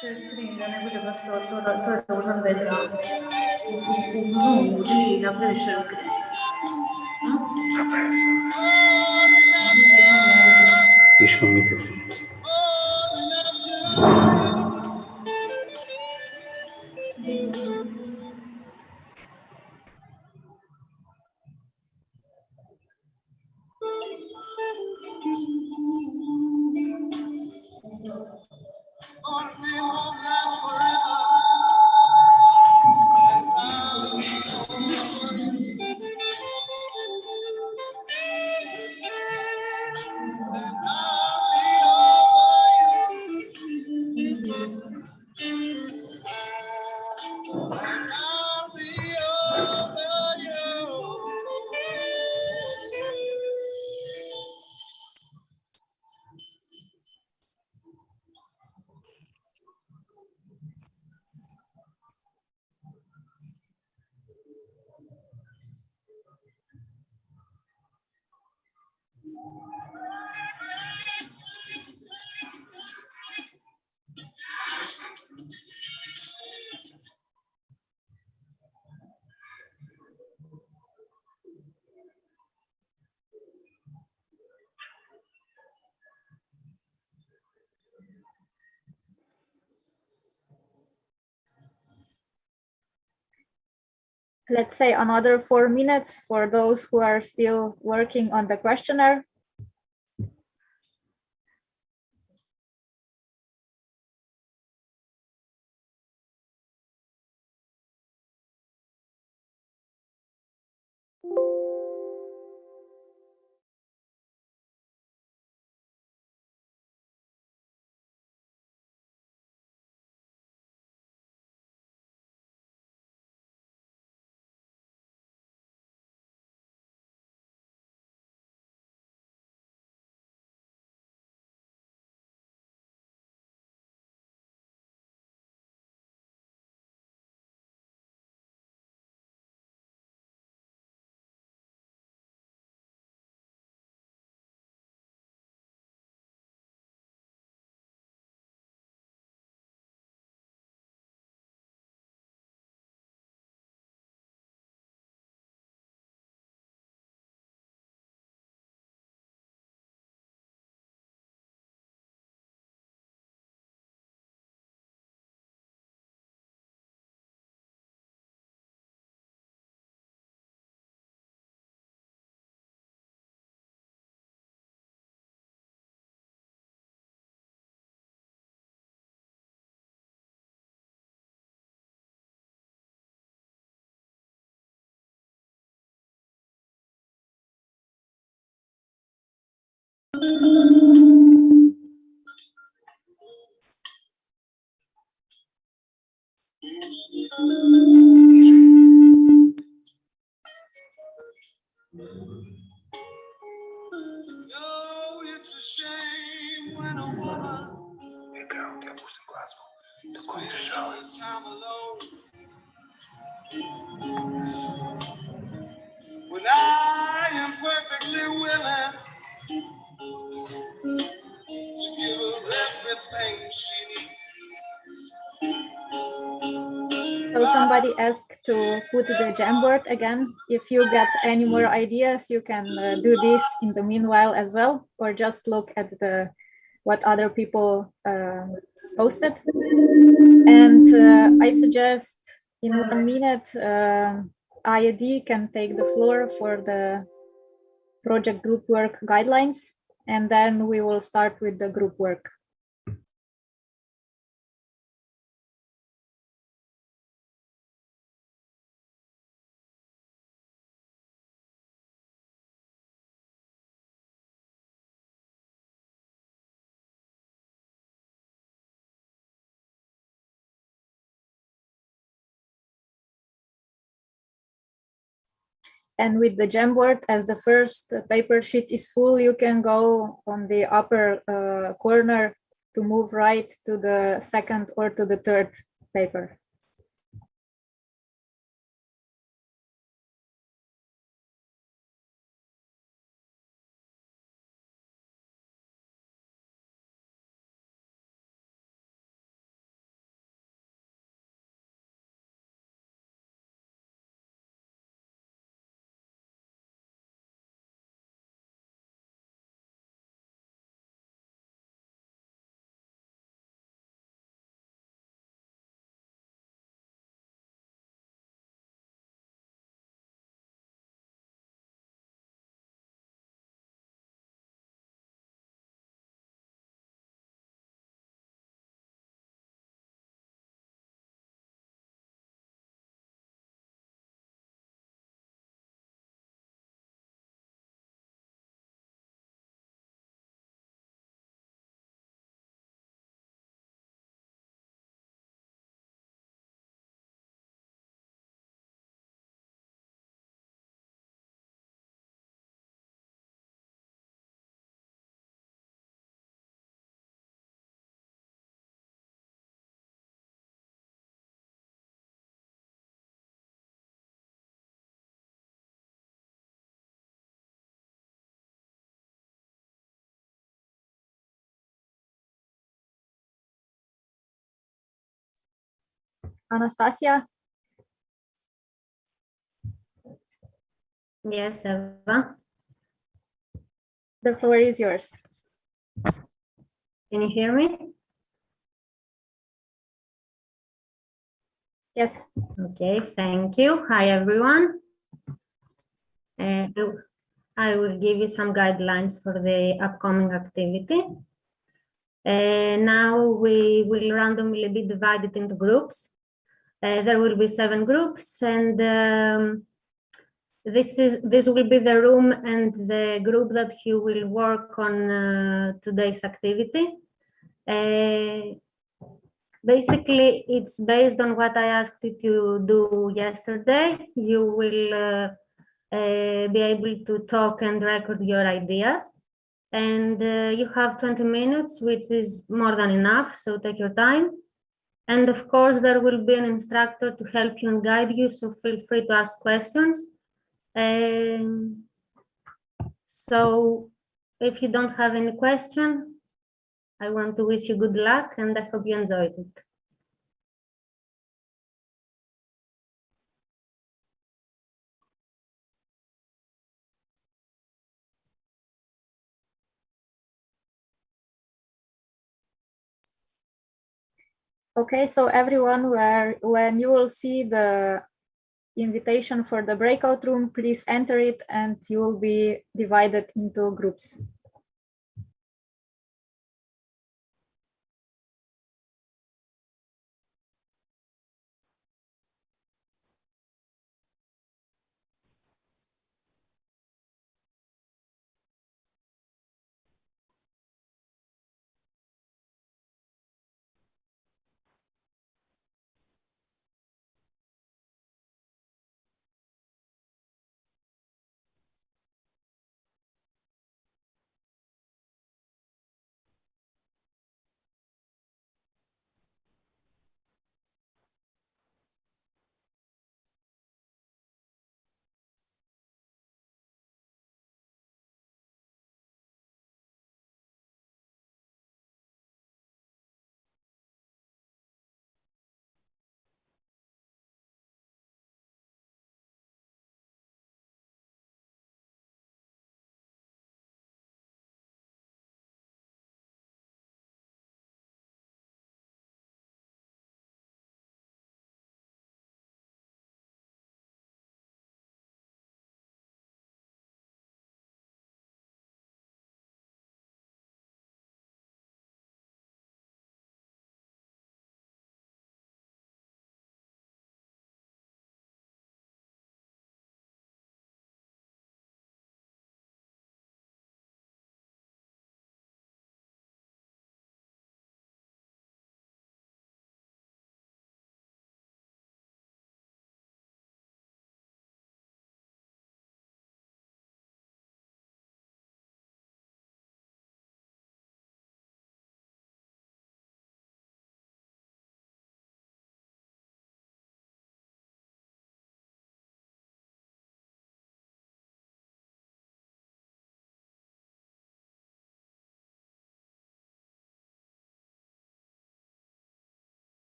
Se stringe questo torre usando vedrà un zoom di la pressure screen. Стишай микрофон. Let's say another 4 minutes for those who are still working on the questionnaire. Breakout, я пустим глазу. Такой тяжелый. When I am perfectly willing to give her everything she needs. So somebody asked to put the Jamboard again. If you get any more ideas, you can do this in the meanwhile as well, or just look at what other people posted. And I suggest in 1 minute, IAD can take the floor for the project group work guidelines, and then we will start with the group work. And with the Jamboard, as the first paper sheet is full, you can go on the upper corner to move right to the second or to the third paper. Anastasia? Yes, Eva. The floor is yours. Can you hear me? Yes. Okay, thank you. Hi, everyone. Uh, I will give you some guidelines for the upcoming activity. Now we will randomly be divided into groups. There will be 7 groups, and this will be the room and the group that you will work on today's activity. Basically, it's based on what I asked you to do yesterday. You will be able to talk and record your ideas. And you have 20 minutes, which is more than enough, so take your time. And of course, there will be an instructor to help you and guide you, so feel free to ask questions. So if you don't have any question, I want to wish you good luck and I hope you enjoyed it. Okay, so everyone, when you will see the invitation for the breakout room, please enter it and you will be divided into groups.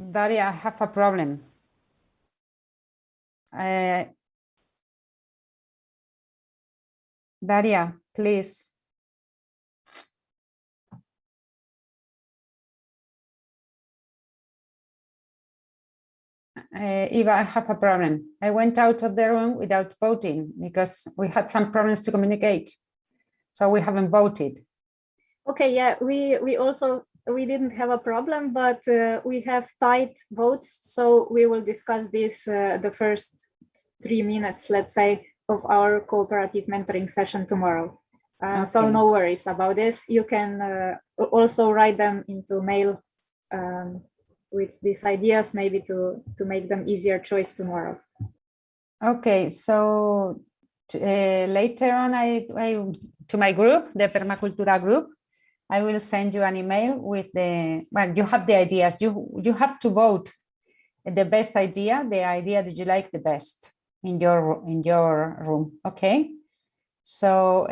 Daria, I have a problem. Daria, please. Eva, I have a problem. I went out of the room without voting because we had some problems to communicate. So we haven't voted. Okay, yeah, we didn't have a problem, but we have tied votes. So we will discuss this the first 3 minutes, let's say, of our cooperative mentoring session tomorrow. So Okay. no worries about this. You can also write them into mail with these ideas, maybe to make them easier choice tomorrow. Okay, so later on, I to my group, the Permacultura group, I will send you an email with the, well, you have the ideas. You have to vote the best idea, the idea that you like the best in your room. Okay, so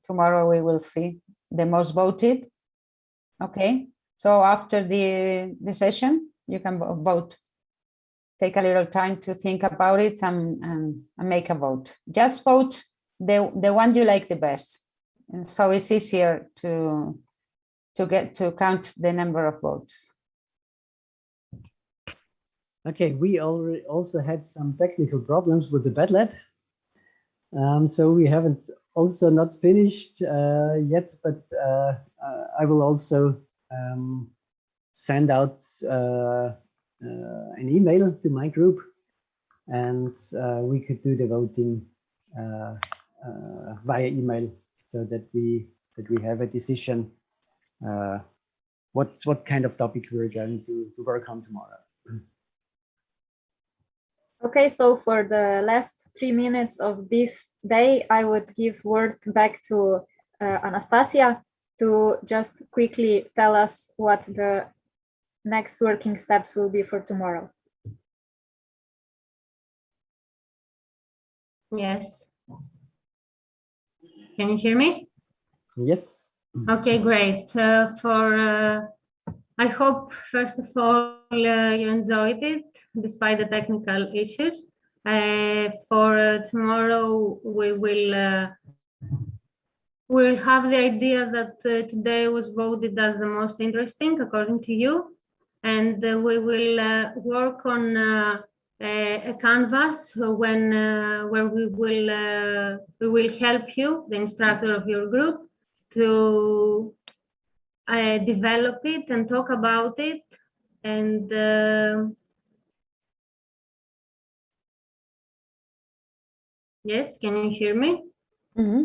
tomorrow we will see the most voted. Okay, so after the session, you can vote. Take a little time to think about it and make a vote. Just vote the one you like the best. And so it's easier to count the number of votes. Okay, we already also had some technical problems with the Padlet. So we haven't also not finished yet, but I will also send out an email to my group, and we could do the voting via email, so that we have a decision what kind of topic we're going to work on tomorrow. Okay, so for the last 3 minutes of this day, I would give word back to Anastasia to just quickly tell us what the next working steps will be for tomorrow. Yes. Can you hear me? Yes. Okay, great. I hope, first of all, you enjoyed it, despite the technical issues. For tomorrow, we'll have the idea that today was voted as the most interesting, according to you. And we will work on a canvas where we will help you, the instructor of your group, to develop it and talk about it. And yes, can you hear me? Mm-hmm.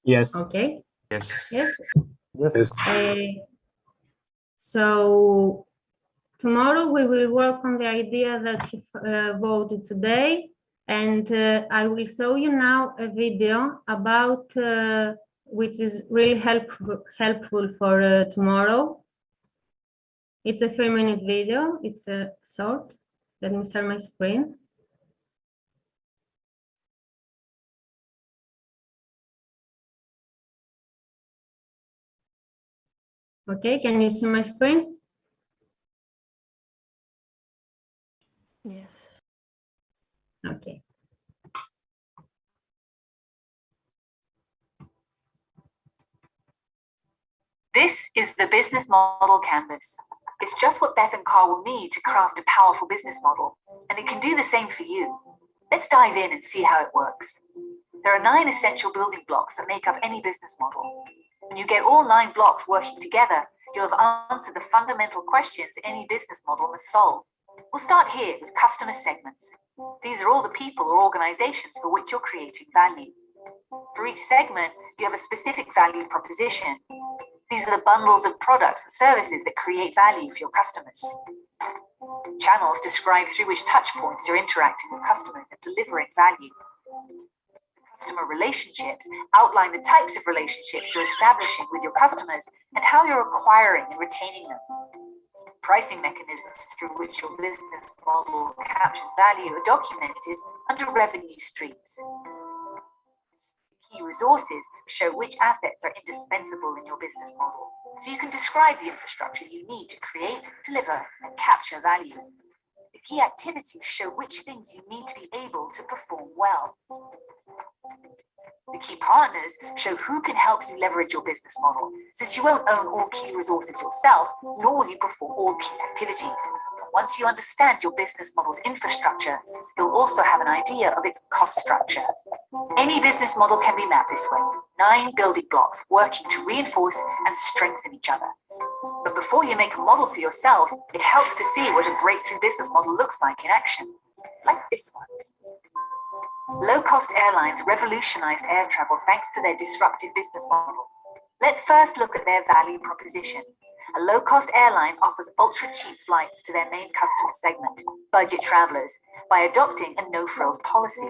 Yes. Okay. Yes. Yes. Yes. So tomorrow we will work on the idea that you voted today, and I will show you now a video about which is really helpful for tomorrow. It's a 3-minute video. It's a short. Let me share my screen. Okay, can you see my screen? Yes. Okay. This is the business model canvas. It's just what Beth and Carl will need to craft a powerful business model, and it can do the same for you. Let's dive in and see how it works. There are 9 essential building blocks that make up any business model. When you get all 9 blocks working together, you'll have answered the fundamental questions any business model must solve. We'll start here with customer segments. These are all the people or organizations for which you're creating value. For each segment, you have a specific value proposition. These are the bundles of products and services that create value for your customers. Channels describe through which touch points you're interacting with customers and delivering value. Customer relationships outline the types of relationships you're establishing with your customers and how you're acquiring and retaining them. Pricing mechanisms through which your business model captures value are documented under revenue streams. Key resources show which assets are indispensable in your business model, so you can describe the infrastructure you need to create, deliver, and capture value. The key activities show which things you need to be able to perform well. The key partners show who can help you leverage your business model, since you won't own all key resources yourself, nor will you perform all key activities. Once you understand your business model's infrastructure, you'll also have an idea of its cost structure. Any business model can be mapped this way, 9 building blocks working to reinforce and strengthen each other. But before you make a model for yourself, it helps to see what a breakthrough business model looks like in action, like this one. Low-cost airlines revolutionized air travel thanks to their disruptive business model. Let's first look at their value proposition. A low-cost airline offers ultra-cheap flights to their main customer segment, budget travelers, by adopting a no-frills policy.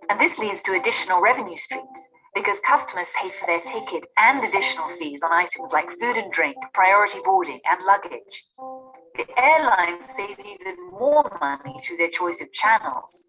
And this leads to additional revenue streams, because customers pay for their ticket and additional fees on items like food and drink, priority boarding, and luggage. The airlines save even more money through their choice of channels,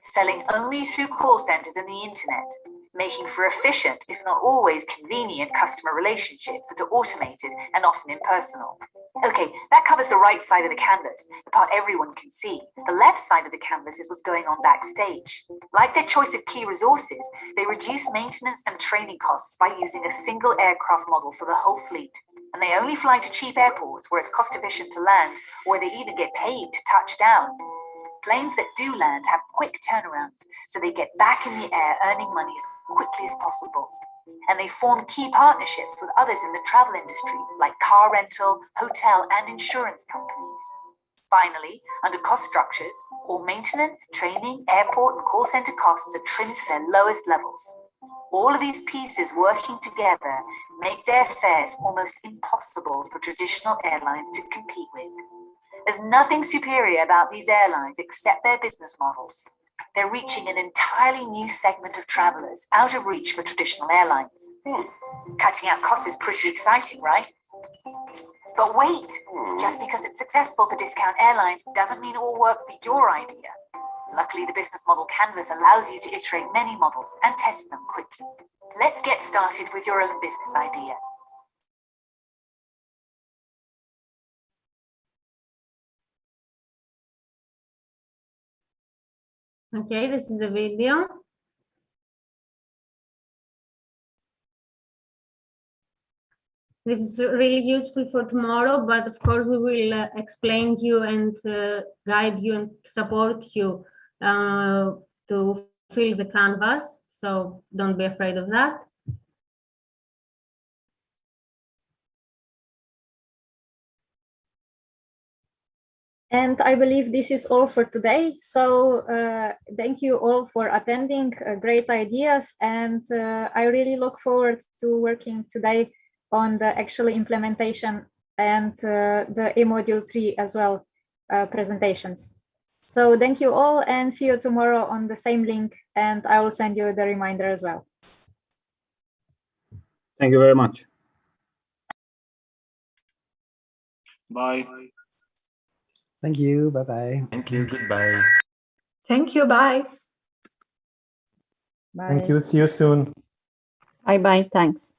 selling only through call centers and the internet, making for efficient, if not always convenient, customer relationships that are automated and often impersonal. Okay, that covers the right side of the canvas, the part everyone can see. The left side of the canvas is what's going on backstage. Like their choice of key resources, they reduce maintenance and training costs by using a single aircraft model for the whole fleet. And they only fly to cheap airports where it's cost efficient to land, or where they even get paid to touch down. Planes that do land have quick turnarounds, so they get back in the air earning money as quickly as possible. And they form key partnerships with others in the travel industry, like car rental, hotel, and insurance companies. Finally, under cost structures, all maintenance, training, airport, and call center costs are trimmed to their lowest levels. All of these pieces working together make their fares almost impossible for traditional airlines to compete with. There's nothing superior about these airlines except their business models. They're reaching an entirely new segment of travelers out of reach for traditional airlines. Cutting out costs is pretty exciting, right? But wait, just because it's successful for discount airlines doesn't mean it will work for your idea. Luckily, the business model canvas allows you to iterate many models and test them quickly. Let's get started with your own business idea. Okay, this is the video. This is really useful for tomorrow, but of course we will explain you and guide you and support you to fill the canvas. So don't be afraid of that. And I believe this is all for today. So thank you all for attending, great ideas. And I really look forward to working today on the actual implementation and the e-module 3 as well presentations. So thank you all and see you tomorrow on the same link, and I will send you the reminder as well. Thank you very much. Bye. Thank you. Bye-bye. Thank you. Goodbye. Thank you. Bye. Bye. Thank you. See you soon. Bye-bye. Thanks.